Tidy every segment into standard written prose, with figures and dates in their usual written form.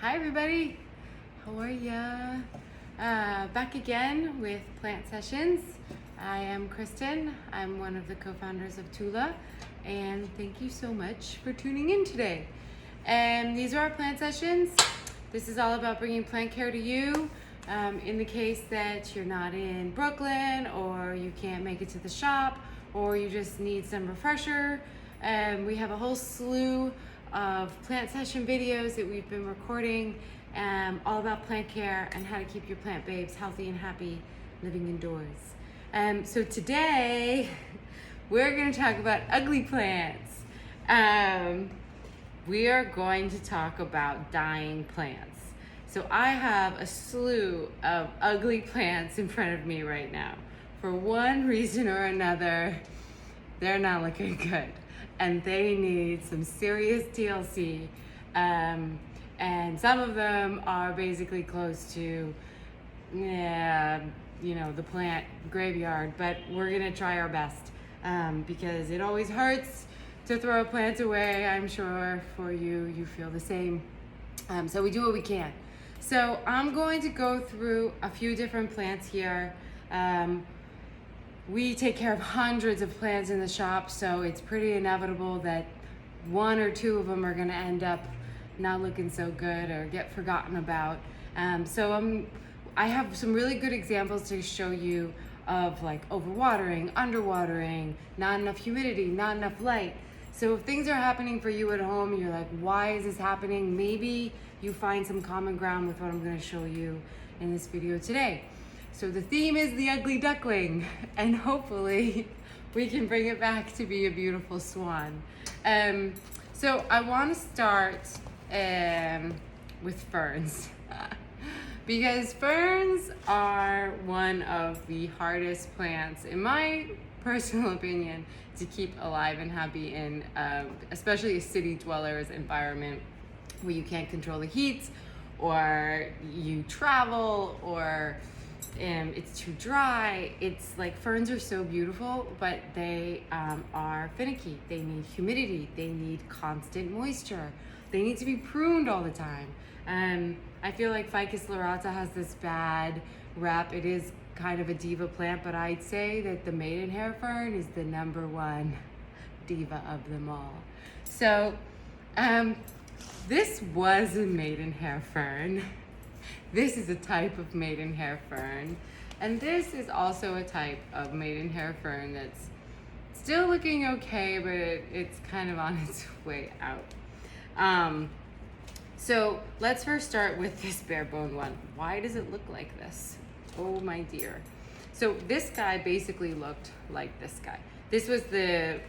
Hi everybody, how are ya? Back again with Plant Sessions. I am Kristen, I'm one of the co-founders of Tula, and thank you so much for tuning in today. And these are our plant sessions. This is all about bringing plant care to you. In the case that you're not in Brooklyn, or you can't make it to the shop, or you just need some refresher, we have a whole slew of plant session videos that we've been recording, all about plant care and how to keep your plant babes healthy and happy living indoors. So today we're going to talk about ugly plants. We are going to talk about dying plants. So I have a slew of ugly plants in front of me right now. For one reason or another, they're not looking good. And they need some serious TLC. And some of them are basically close to, the plant graveyard. But we're gonna try our best because it always hurts to throw plants away. I'm sure for you, you feel the same. So we do what we can. So I'm going to go through a few different plants here. We take care of hundreds of plants in the shop, so it's pretty inevitable that one or two of them are going to end up not looking so good or get forgotten about. I have some really good examples to show you of like overwatering, underwatering, not enough humidity, not enough light. So if things are happening for you at home, you're like, why is this happening? Maybe you find some common ground with what I'm going to show you in this video today. So the theme is the ugly duckling, and hopefully we can bring it back to be a beautiful swan. So I want to start with ferns because ferns are one of the hardest plants, in my personal opinion, to keep alive and happy in, especially a city dweller's environment where you can't control the heat, or you travel, or it's too dry. It's like ferns are so beautiful, but they are finicky. They need humidity. They need constant moisture. They need to be pruned all the time. I feel like Ficus lyrata has this bad rep. It is kind of a diva plant, but I'd say that the maidenhair fern is the #1 diva of them all. So this was a maidenhair fern. This is a type of maidenhair fern, and this is also a type of maidenhair fern that's still looking okay, but it's kind of on its way out. So let's first start with this bare bone one. Why does it look like this? Oh my dear. So this guy basically looked like this guy. This was the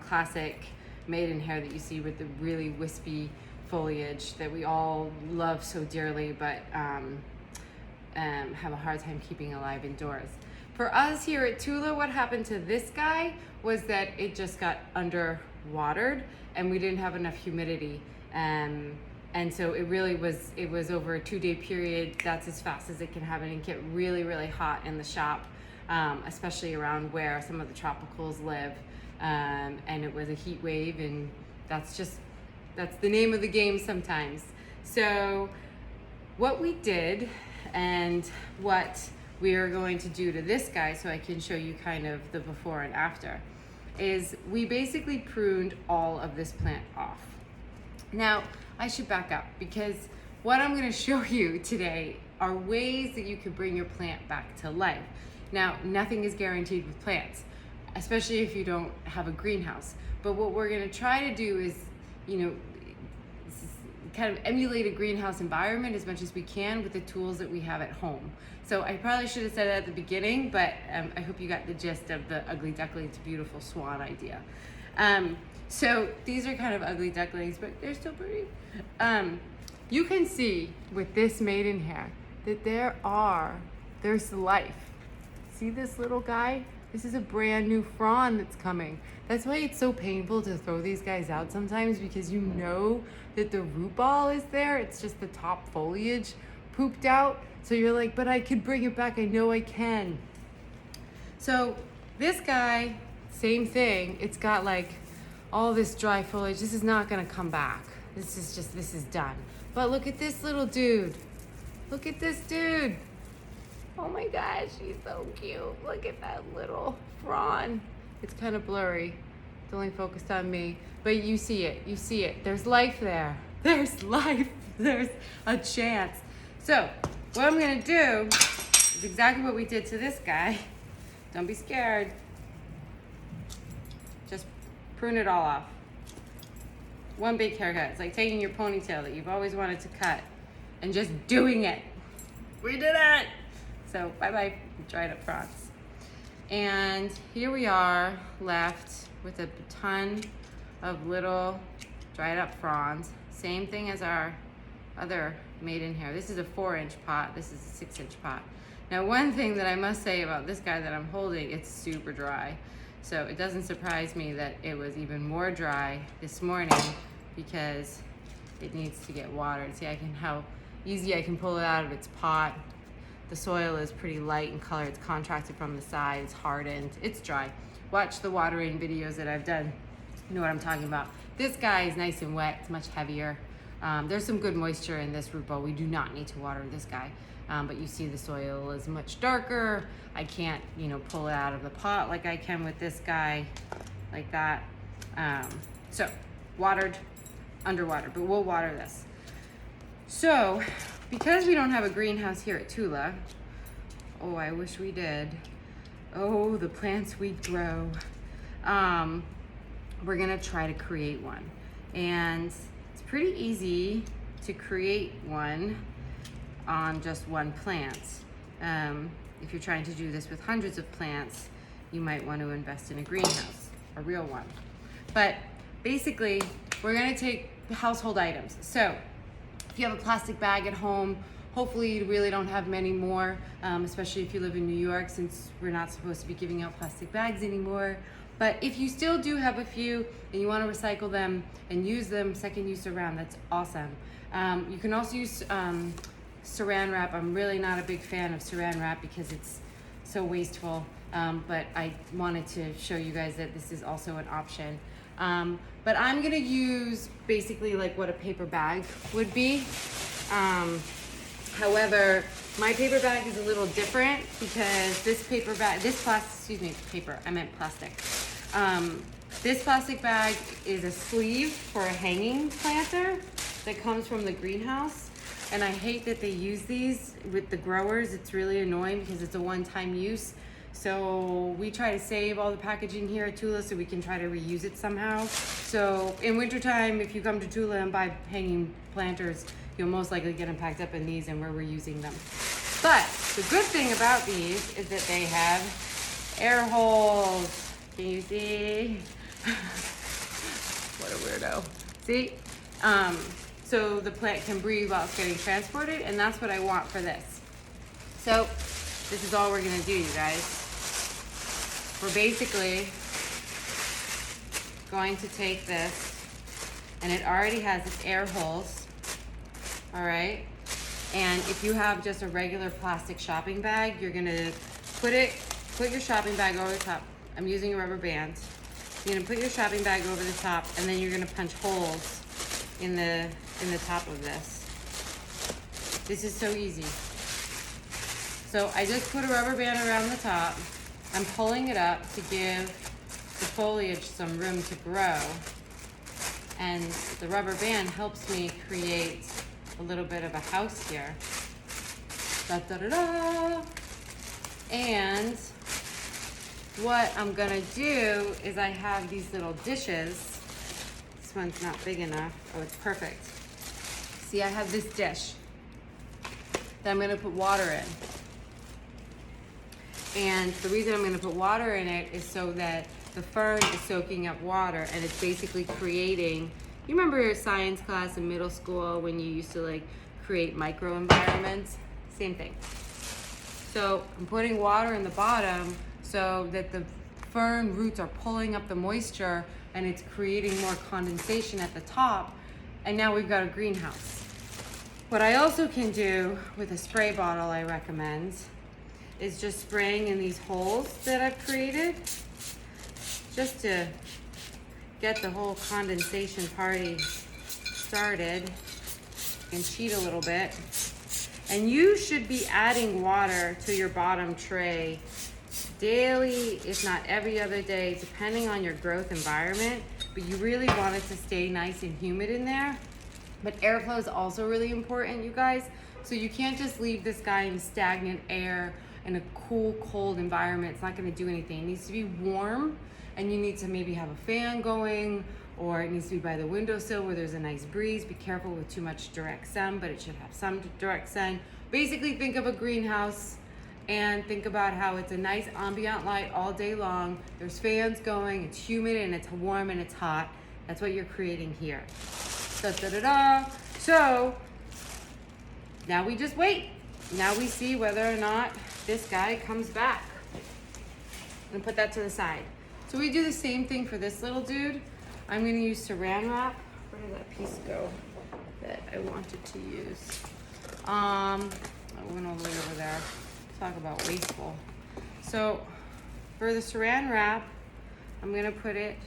classic maidenhair that you see with the really wispy foliage that we all love so dearly, but have a hard time keeping alive indoors. For us here at Tula, what happened to this guy was that it just got underwatered and we didn't have enough humidity. And so it was over a 2-day period. That's as fast as it can happen and get really, really hot in the shop, especially around where some of the tropicals live. And it was a heat wave, and that's the name of the game sometimes. So what we did, and what we are going to do to this guy, so I can show you kind of the before and after, is we basically pruned all of this plant off. Now, I should back up, because what I'm going to show you today are ways that you can bring your plant back to life. Now, nothing is guaranteed with plants, especially if you don't have a greenhouse. But what we're going to try to do is, kind of emulate a greenhouse environment as much as we can with the tools that we have at home. So I probably should have said that at the beginning, but I hope you got the gist of the ugly duckling to beautiful swan idea. So these are kind of ugly ducklings, but they're still pretty. You can see with this maidenhair that there's life. See this little guy? This is a brand new frond that's coming. That's why it's so painful to throw these guys out sometimes, because you know that the root ball is there. It's just the top foliage pooped out. So you're like, but I could bring it back. I know I can. So this guy, same thing. It's got like all this dry foliage. This is not gonna come back. This is done. But look at this little dude. Look at this dude. Oh my gosh, he's so cute. Look at that little frond. It's kind of blurry. It's only focused on me. But you see it. You see it. There's life there. There's life. There's a chance. So what I'm going to do is exactly what we did to this guy. Don't be scared. Just prune it all off. One big haircut. It's like taking your ponytail that you've always wanted to cut and just doing it. We did it! So bye-bye dried up fronds. And here we are left with a ton of little dried up fronds. Same thing as our other maiden hair. This is a 4-inch pot. This is a 6-inch pot. Now one thing that I must say about this guy that I'm holding, it's super dry. So it doesn't surprise me that it was even more dry this morning because it needs to get watered. See how easy I can pull it out of its pot. The soil is pretty light in color. It's contracted from the side, it's hardened, it's dry. Watch the watering videos that I've done. You know what I'm talking about. This guy is nice and wet, it's much heavier. There's some good moisture in this root ball. We do not need to water this guy. But you see the soil is much darker. I can't, pull it out of the pot like I can with this guy, like that. So, watered, underwater, but we'll water this. So, because we don't have a greenhouse here at Tula, oh, I wish we did. Oh, the plants we grow. We're gonna try to create one. And it's pretty easy to create one on just one plant. If you're trying to do this with hundreds of plants, you might want to invest in a greenhouse, a real one. But basically, we're gonna take household items. So if you have a plastic bag at home, hopefully you really don't have many more, especially if you live in New York, since we're not supposed to be giving out plastic bags anymore. But if you still do have a few and you want to recycle them and use them second use around, that's awesome. You can also use saran wrap. I'm really not a big fan of saran wrap because it's so wasteful, but I wanted to show you guys that this is also an option. But I'm gonna use basically like what a paper bag would be. However, my paper bag is a little different because this paper bag, I meant plastic. This plastic bag is a sleeve for a hanging planter that comes from the greenhouse. And I hate that they use these with the growers. It's really annoying because it's a one-time use. So we try to save all the packaging here at Tula so we can try to reuse it somehow. So in wintertime, if you come to Tula and buy hanging planters, you'll most likely get them packed up in these and we're reusing them. But the good thing about these is that they have air holes. Can you see? What a weirdo. See? So the plant can breathe while it's getting transported, and that's what I want for this. So this is all we're gonna do, you guys. We're basically going to take this, and it already has its air holes, all right? And if you have just a regular plastic shopping bag, you're gonna put your shopping bag over the top. I'm using a rubber band. You're gonna put your shopping bag over the top, and then you're gonna punch holes in the top of this. This is so easy. So I just put a rubber band around the top. I'm pulling it up to give the foliage some room to grow. And the rubber band helps me create a little bit of a house here. Da, da, da, da. And what I'm gonna do is I have these little dishes. This one's not big enough. Oh, it's perfect. See, I have this dish that I'm gonna put water in. And the reason I'm gonna put water in it is so that the fern is soaking up water and it's basically creating, you remember your science class in middle school when you used to like create microenvironments? Same thing. So I'm putting water in the bottom so that the fern roots are pulling up the moisture and it's creating more condensation at the top. And now we've got a greenhouse. What I also can do with a spray bottle, I recommend, is just spraying in these holes that I've created, just to get the whole condensation party started. You can cheat a little bit. And you should be adding water to your bottom tray daily, if not every other day, depending on your growth environment. But you really want it to stay nice and humid in there. But airflow is also really important, you guys. So you can't just leave this guy in stagnant air in a cool, cold environment. It's not gonna do anything. It needs to be warm, and you need to maybe have a fan going, or it needs to be by the windowsill where there's a nice breeze. Be careful with too much direct sun, but it should have some direct sun. Basically, think of a greenhouse and think about how it's a nice ambient light all day long. There's fans going, it's humid and it's warm and it's hot. That's what you're creating here. So now we just wait. Now we see whether or not this guy comes back. And put that to the side. So we do the same thing for this little dude. I'm gonna use saran wrap. Where did that piece go that I wanted to use? I went all the way over there. Talk about wasteful. So for the saran wrap, I'm gonna put it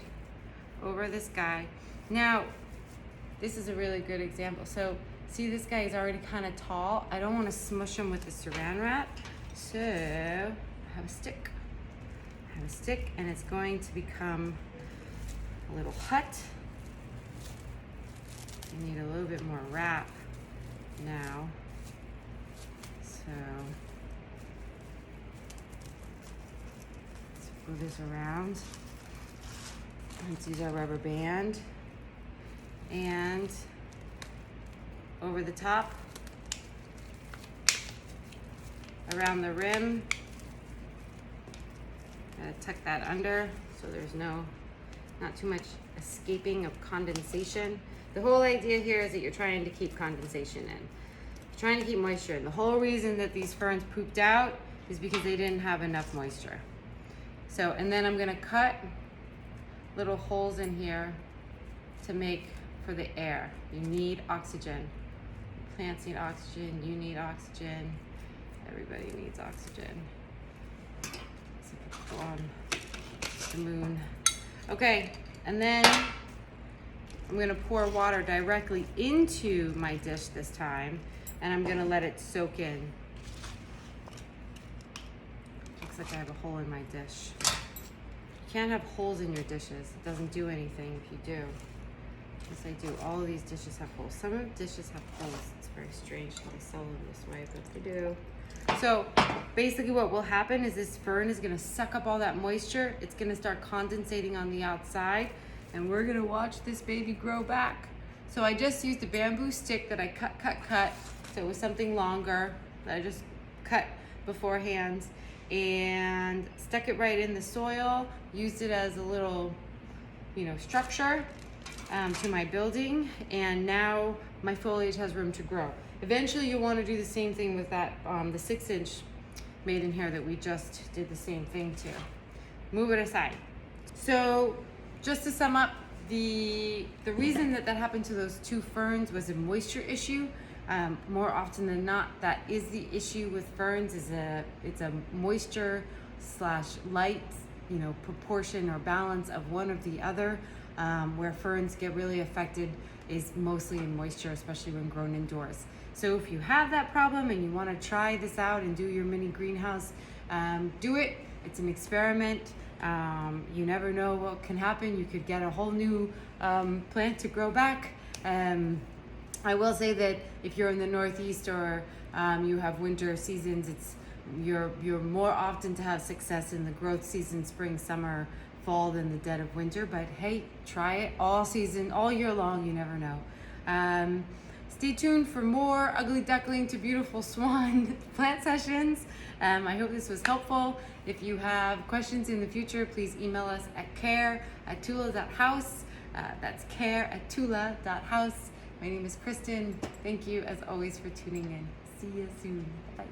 over this guy. Now, this is a really good example. So see, this guy is already kind of tall. I don't want to smush him with the saran wrap. So I have a stick. And it's going to become a little hut. You need a little bit more wrap now. So let's move this around. Let's use our rubber band. And over the top, around the rim, gotta tuck that under so there's not too much escaping of condensation. The whole idea here is that you're trying to keep condensation in. You're trying to keep moisture in. The whole reason that these ferns pooped out is because they didn't have enough moisture. So, and then I'm gonna cut little holes in here to make for the air. You need oxygen. Plants need oxygen, you need oxygen, everybody needs oxygen. Except on the moon. Okay, and then I'm gonna pour water directly into my dish this time, and I'm gonna let it soak in. Looks like I have a hole in my dish. You can't have holes in your dishes. It doesn't do anything if you do. Yes, I do. All of these dishes have holes. Some of the dishes have holes. It's very strange that I sell them this way, but they do. So basically what will happen is this fern is gonna suck up all that moisture. It's gonna start condensating on the outside, and we're gonna watch this baby grow back. So I just used a bamboo stick that I cut. So it was something longer that I just cut beforehand and stuck it right in the soil, used it as a little, structure to my building, and now my foliage has room to grow. Eventually you'll want to do the same thing with that, the 6-inch made in here that we just did the same thing to. Move it aside. So just to sum up, the reason that happened to those two ferns was a moisture issue. More often than not, that is the issue with ferns. It's a moisture / light, proportion or balance of one or the other. Where ferns get really affected is mostly in moisture, especially when grown indoors. So if you have that problem and you want to try this out and do your mini greenhouse, do it. It's an experiment. You never know what can happen. You could get a whole new plant to grow back. I will say that if you're in the Northeast or you have winter seasons, you're more often to have success in the growth season, spring, summer, fall, than the dead of winter. But hey, try it all season, all year long. You never know. Stay tuned for more ugly duckling to beautiful swan plant sessions. I hope this was helpful. If you have questions in the future, please email us at care@tula.house. That's care@tula.house. My name is Kristen. Thank you as always for tuning in. See you soon. Bye.